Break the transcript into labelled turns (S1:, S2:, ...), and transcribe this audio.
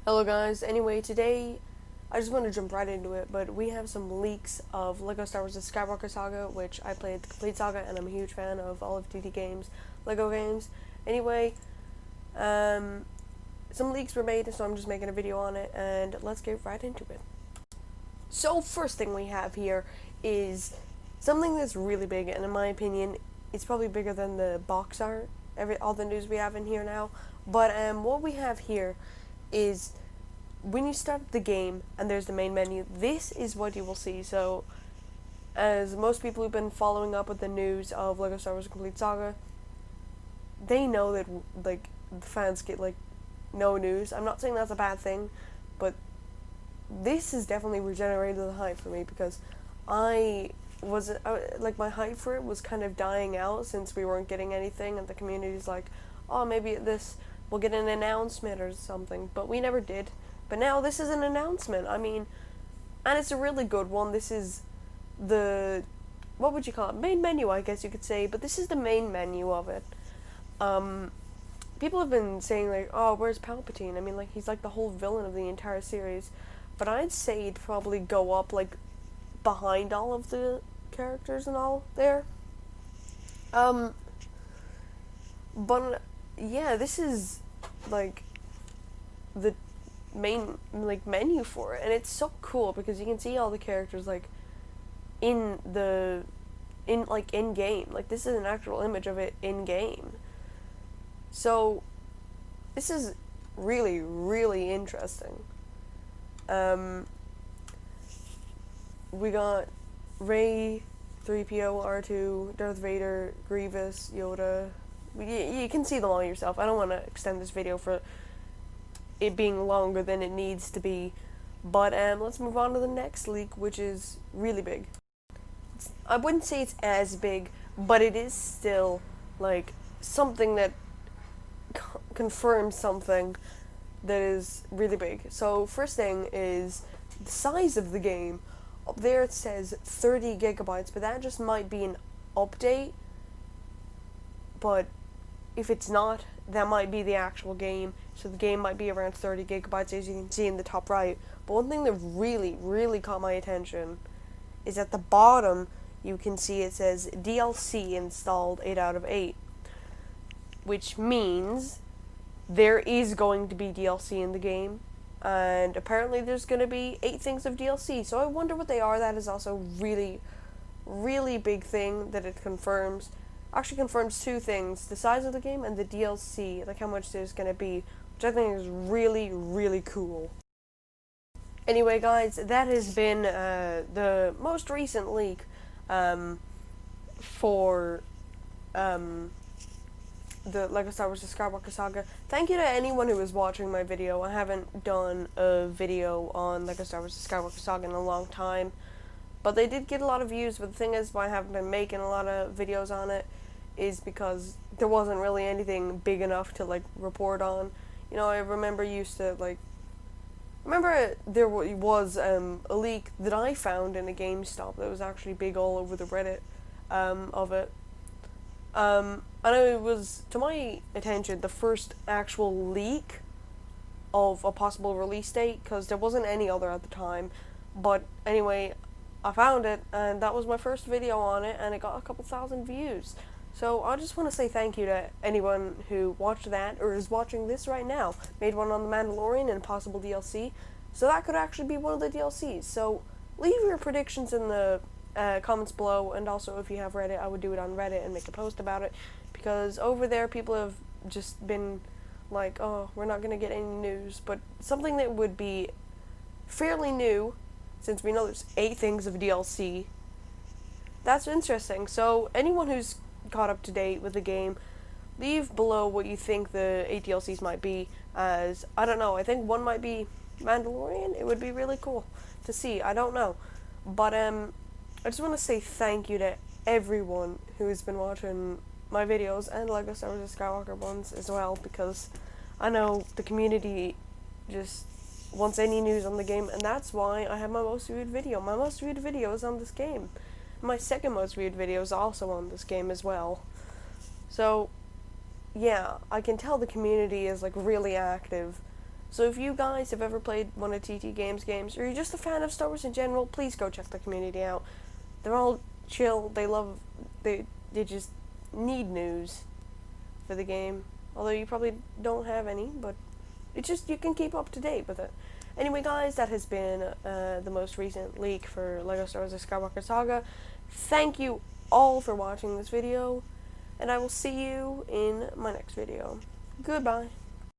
S1: Hello guys, anyway today I just want to jump right into it, but we have some leaks of LEGO Star Wars: The Skywalker Saga, which I played the complete saga and I'm a huge fan of all of DD games, LEGO games. Anyway, some leaks were made, so I'm just making a video on it, and let's get right into it. So first thing we have here is something that's really big, and in my opinion it's probably bigger than the box art, all the news we have in here now. But what we have here is when you start the game and there's the main menu, this is what you will see. So as most people who've been following up with the news of LEGO Star Wars: Complete Saga, they know that like the fans get like no news. I'm not saying that's a bad thing, but this has definitely regenerated the hype for me, because I was like, my hype for it was kind of dying out since we weren't getting anything, and the community's like, oh, maybe this we'll get an announcement or something, but we never did. But now this is an announcement. I mean, and it's a really good one. This is the, what would you call it, main menu, I guess you could say, but this is the main menu of it. People have been saying like, oh, where's Palpatine? I mean, like, he's like the whole villain of the entire series, but I'd say he'd probably go up like behind all of the characters and all there. But yeah, this is like the main like menu for it, and it's so cool because you can see all the characters like in game. Like, this is an actual image of it in game. So this is really, really interesting. We got Rey, 3PO, R2, Darth Vader, Grievous, Yoda. You can see them all yourself. I don't want to extend this video for it being longer than it needs to be, but let's move on to the next leak, which is really big. I wouldn't say it's as big, but it is still like something that confirms something that is really big. So first thing is the size of the game. Up there it says 30 gigabytes, but that just might be an update. But if it's not, that might be the actual game. So the game might be around 30 gigabytes, as you can see in the top right. But one thing that really, really caught my attention is at the bottom you can see it says DLC installed 8 out of 8. Which means there is going to be DLC in the game. And apparently there's going to be 8 things of DLC. So I wonder what they are. That is also really, really big thing that it confirms. Actually confirms 2 things: the size of the game and the DLC, like how much there's going to be, which I think is really, really cool. Anyway guys, that has been the most recent leak for the LEGO Star Wars: The Skywalker Saga. Thank you to anyone who was watching my video. I haven't done a video on LEGO Star Wars: The Skywalker Saga in a long time, but they did get a lot of views. But the thing is, why I haven't been making a lot of videos on it is because there wasn't really anything big enough to like report on. You know, I remember there was a leak that I found in a GameStop that was actually big all over the Reddit of it. I know it was, to my attention, the first actual leak of a possible release date, because there wasn't any other at the time. But anyway, I found it, and that was my first video on it, and it got a couple thousand views. So I just want to say thank you to anyone who watched that, or is watching this right now. Made one on The Mandalorian and possible DLC, so that could actually be one of the DLCs. So leave your predictions in the comments below, and also if you have Reddit, I would do it on Reddit and make a post about it, because over there people have just been like, oh, we're not going to get any news. But something that would be fairly new, since we know there's 8 things of DLC, that's interesting. So anyone who's caught up to date with the game, leave below what you think the 8 DLCs might be, as I don't know, I think one might be Mandalorian. It would be really cool to see. I don't know, but I just want to say thank you to everyone who's been watching my videos, and LEGO Star Wars: The Skywalker ones as well, because I know the community just wants any news on the game, and that's why I have my most viewed video. My most viewed video is on this game. My second most viewed video is also on this game as well. So yeah, I can tell the community is like really active. So if you guys have ever played one of TT Games games, or you're just a fan of Star Wars in general, please go check the community out. They're all chill. They just need news for the game. Although you probably don't have any, but it's just you can keep up to date with it. Anyway, guys, that has been the most recent leak for LEGO Star Wars: The Skywalker Saga. Thank you all for watching this video, and I will see you in my next video. Goodbye.